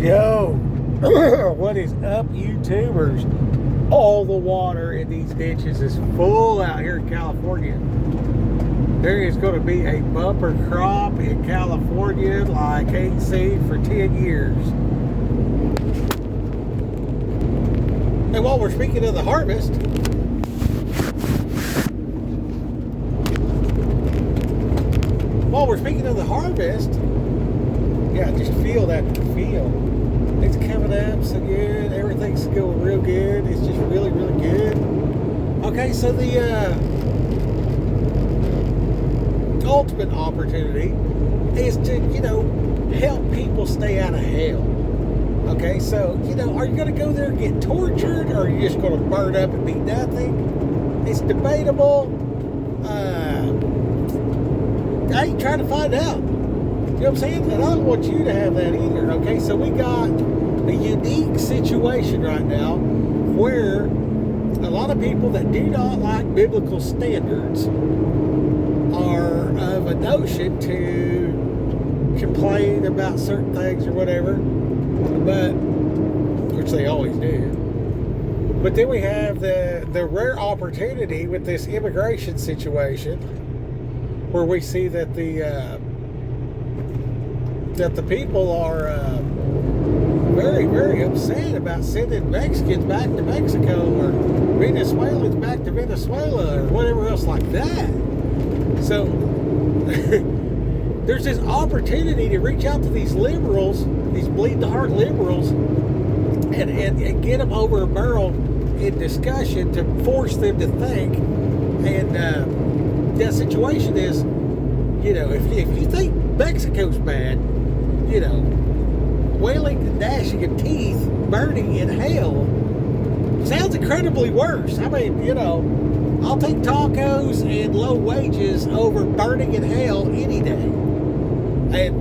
Yo, what is up, YouTubers? All the water in these ditches is full out here in California. There is going to be a bumper crop in California like ain't seen for 10 years. And while we're speaking of the harvest, yeah, just feel that feel. It's coming up so good. Everything's going real good. It's just really, really good. Okay, so the ultimate opportunity is to, help people stay out of hell. Okay, so, are you going to go there and get tortured, or are you just going to burn up and be nothing? It's debatable. I ain't trying to find out. You know what I'm saying? And I don't want you to have that either, okay? So we got a unique situation right now where a lot of people that do not like biblical standards are of a notion to complain about certain things or whatever, but which they always do. But then we have the rare opportunity with this immigration situation where we see that the people are very, very upset about sending Mexicans back to Mexico or Venezuelans back to Venezuela or whatever else like that. So there's this opportunity to reach out to these liberals, these bleed-to-heart liberals, and get them over a barrel in discussion to force them to think. And that situation is, if you think Mexico's bad, wailing and gnashing of teeth, burning in hell, sounds incredibly worse. I mean, I'll take tacos and low wages over burning in hell any day. And,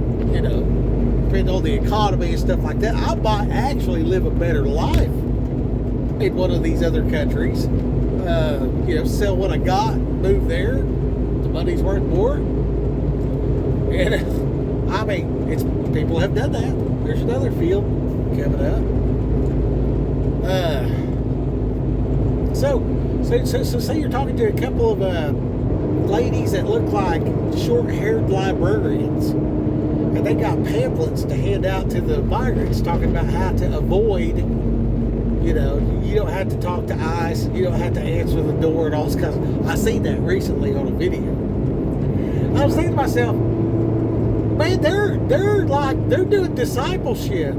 depending on the economy and stuff like that, I might actually live a better life in one of these other countries. Sell what I got, move there. The money's worth more. And I mean, people have done that. There's another field coming up. So say you're talking to a couple of ladies that look like short-haired librarians, and they got pamphlets to hand out to the migrants talking about how to avoid, you don't have to talk to ICE, you don't have to answer the door and all this kind of stuff. I seen that recently on a video. I was thinking to myself, man, they're doing discipleship.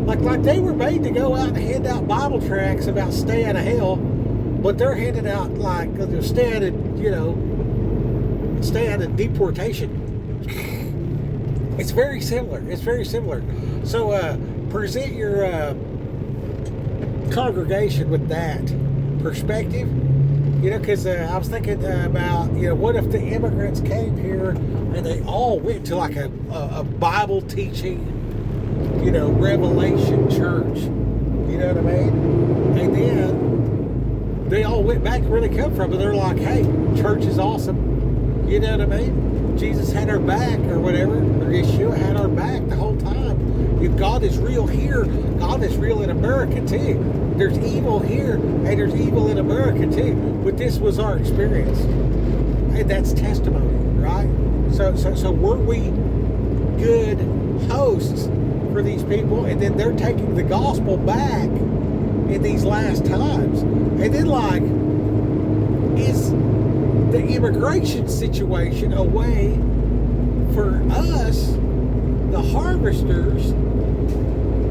Like they were made to go out and hand out Bible tracts about stay out of hell, but they're handing out stay out of deportation. It's very similar. So present your congregation with that perspective. Because I was thinking about, what if the immigrants came here and they all went to like a Bible teaching, Revelation church. You know what I mean? And then they all went back to where they come from, and they're like, hey, church is awesome. You know what I mean? Jesus had our back or whatever, or Yeshua had our back the whole time. If God is real here, God is real in America too. There's evil here, and there's evil in America too. But this was our experience, and that's testimony, right? So were we good hosts for these people? And then they're taking the gospel back in these last times. And then, is the immigration situation a way for us, the harvesters?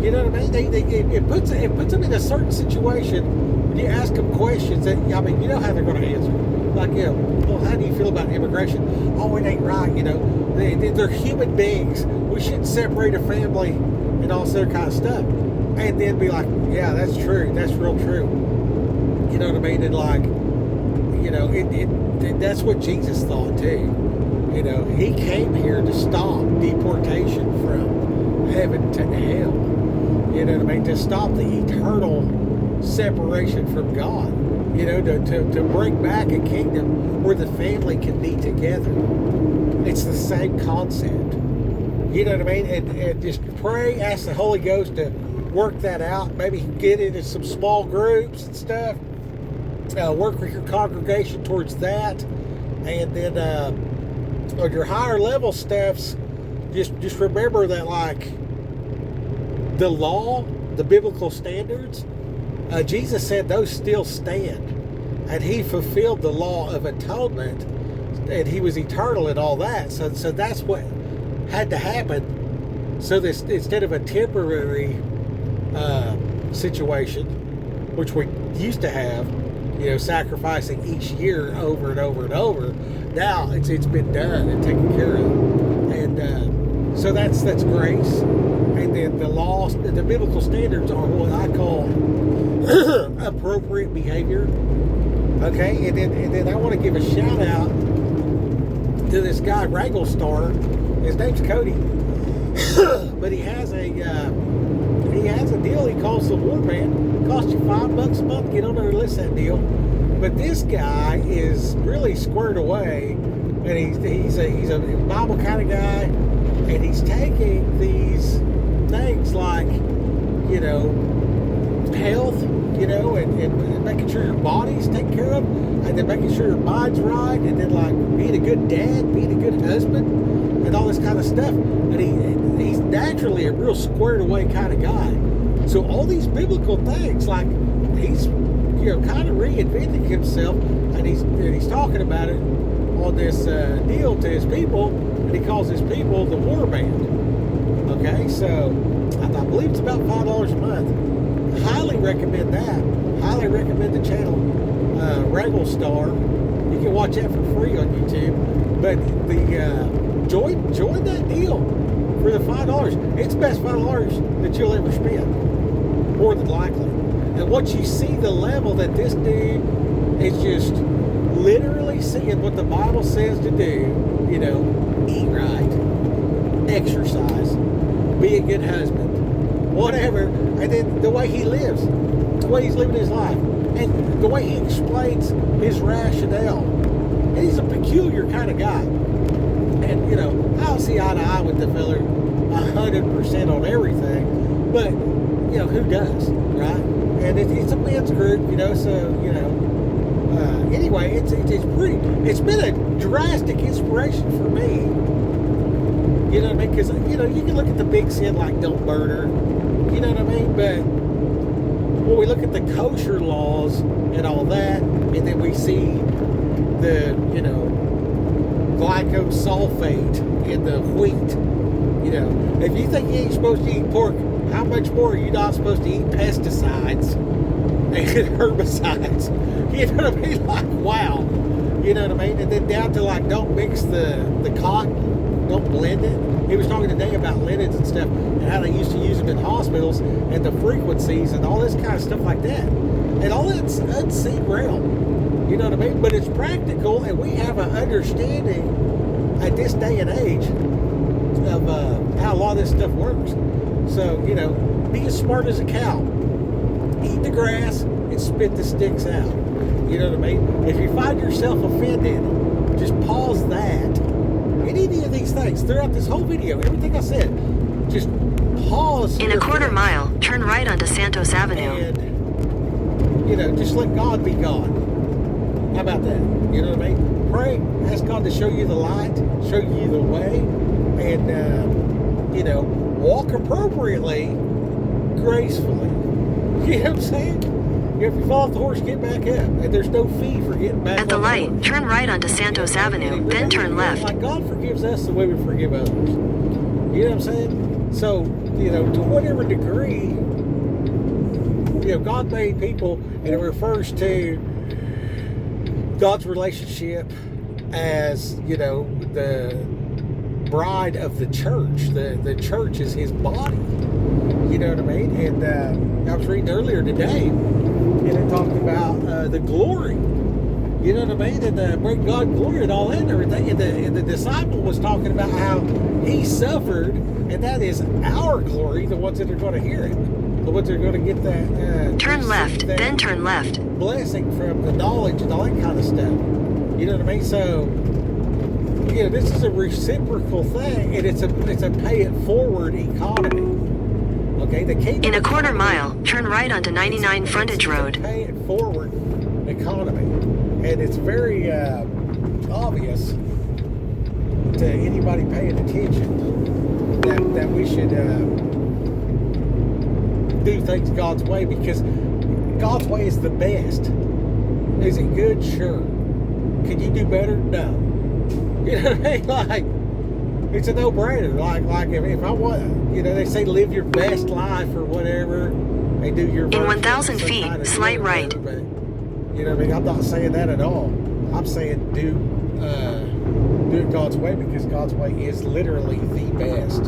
You know what I mean? It puts them in a certain situation. You ask them questions that, how they're going to answer. Like, well, how do you feel about immigration? Oh, it ain't right, They're human beings. We shouldn't separate a family and all that kind of stuff. And then be like, yeah, that's true. That's real true. You know what I mean? And that's what Jesus thought too. He came here to stop deportation from heaven to hell. You know what I mean? To stop the eternal separation from God. To bring back a kingdom where the family can be together. It's the same concept. You know what I mean? And just pray, ask the Holy Ghost to work that out. Maybe get into some small groups and stuff. Work with your congregation towards that. And then on your higher level stuffs, just remember that, like, the law, the biblical standards, Jesus said those still stand. And he fulfilled the law of atonement, and he was eternal and all that. So that's what had to happen. So this, instead of a temporary situation, which we used to have, sacrificing each year over and over and over, now it's been done and taken care of. And so that's grace. And then the laws, the biblical standards are what I call appropriate behavior. Okay, and then I want to give a shout out to this guy, Wrangle Star. His name's Cody, but he has a deal he calls the War Band. Costs you $5 a month. Get on there and list that deal. But this guy is really squared away, and he's a Bible kind of guy, and he's taking these things like, health, and making sure your body's taken care of, and then making sure your mind's right, and then like being a good dad, being a good husband, and all this kind of stuff. And he's naturally a real squared away kind of guy. So all these biblical things, like, he's kind of reinventing himself, and he's talking about it on this deal to his people, and he calls his people the War Band. Okay, so I believe it's about $5 a month. Highly recommend that. Highly recommend the channel Wrangle Star. You can watch that for free on YouTube. But the join that deal for the $5. It's the best $5 that you'll ever spend, more than likely. And once you see the level that this dude is just literally seeing what the Bible says to do, eat right, exercise, be a good husband, whatever, and then the way he lives, the way he's living his life, and the way he explains his rationale. And he's a peculiar kind of guy. And, I don't see eye to eye with the fella 100% on everything, but, who does, right? And it's a men's group, anyway, it's been a drastic inspiration for me, you know what I mean? Because, you can look at the big sin like don't murder, you know what I mean? But when we look at the kosher laws and all that, and then we see the, glycosulfate in the wheat, if you think you ain't supposed to eat pork, how much more are you not supposed to eat pesticides and herbicides? You know what I mean? Like, wow. You know what I mean? And then down to, like, don't mix the cotton, don't blend it. He was talking today about linens and stuff, and how they used to use them in hospitals, and the frequencies and all this kind of stuff like that. And all that's unseen realm. You know what I mean? But it's practical, and we have an understanding at this day and age of how a lot of this stuff works. So, be as smart as a cow. Eat the grass and spit the sticks out. You know what I mean? If you find yourself offended, just pause that. Any of these things throughout this whole video, everything I said, just pause. In a quarter mile, turn right onto Santos Avenue. And, just let God be God. How about that? You know what I mean? Pray, ask God to show you the light, show you the way, and, walk appropriately, gracefully. You know what I'm saying? If you fall off the horse, get back up. And there's no fee for getting back At the light, turn right onto Santos Avenue, then turn left. Like God forgives us the way we forgive others. You know what I'm saying? So, to whatever degree, God made people, and it refers to God's relationship as, the bride of the church. The church is his body. You know what I mean? And I was reading earlier today, and it talked about the glory. You know what I mean? And bring God glory and all that and everything. And the disciple was talking about how he suffered, and that is our glory, the ones that are going to hear it. The ones that are going to get that. Turn left, then turn left. Blessing from the knowledge and all that kind of stuff. You know what I mean? So, you know, this is a reciprocal thing, and it's a pay it forward economy. Okay, the key In a quarter mile, turn right onto 99 Frontage Road. Pay it forward economy, and it's very obvious to anybody paying attention that we should do things God's way, because God's way is the best. Is it good? Sure. Can you do better? No. You know what I mean? Like, it's a no-brainer. Like if I want, you know, they say live your best life or whatever. They do your In 1,000 feet, slight right. But, you know what I mean? I'm not saying that at all. I'm saying do it God's way, because God's way is literally the best.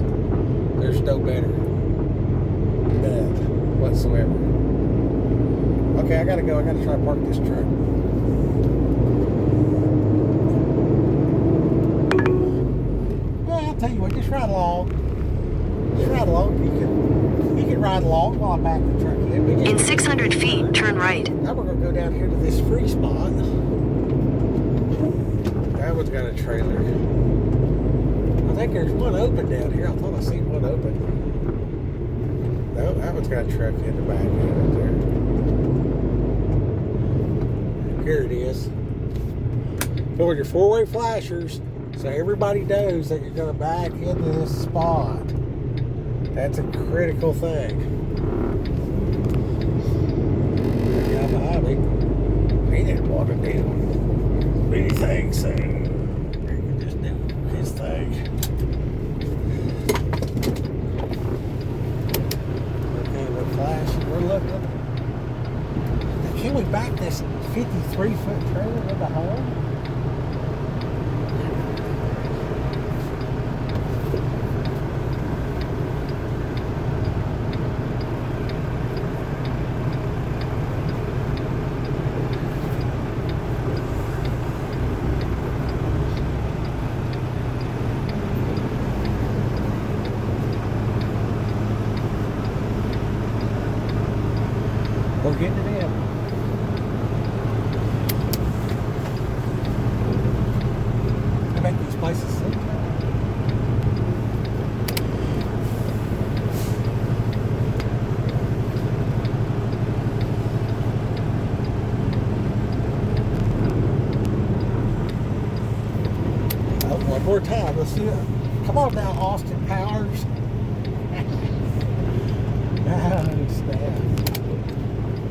There's no better. None whatsoever. Okay, I gotta go. I gotta try to park this truck. Well, I'll tell you what, just ride along. Just ride along. You can ride along while I back the truck in. In 600 feet, turn right. Now we're gonna go down here to this free spot. That one's got a trailer. I think there's one open down here. I thought I seen one open. No, that one's got a truck in the back right there. Here it is. Put on your four-way flashers so everybody knows that you're going to back into this spot. That's a critical thing. That guy behind me, he didn't want to do anything, so he can just do his thing. Okay, we're flashing, we're looking. Can we back this 53-foot trailer into home? We're getting it in. I make these places sleep. Oh, one more time. Let's do it. Come on now, Austin Powers. Oh, snap.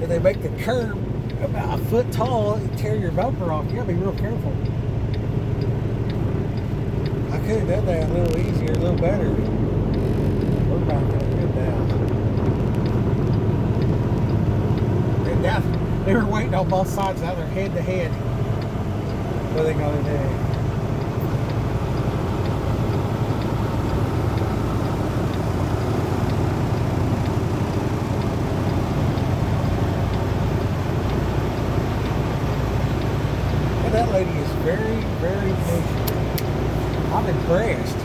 If they make the curb about a foot tall, you tear your bumper off. You gotta be real careful. I could have done that a little easier, a little better. We're about to get down. And now they were waiting on both sides. Now they're head to head. What are they gonna do? That lady is very, very patient. I'm impressed.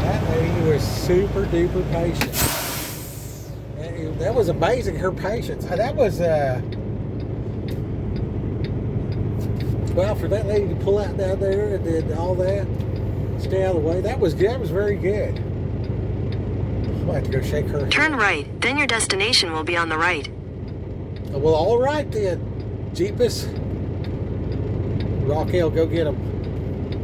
That lady was super duper patient. That was amazing, her patience. That was, well, for that lady to pull out down there and did all that, stay out of the way, that was good. That was very good. I'll have to go shake her hand. Turn right, then your destination will be on the right. Well, all right then, Jeepus. Raquel, go get him.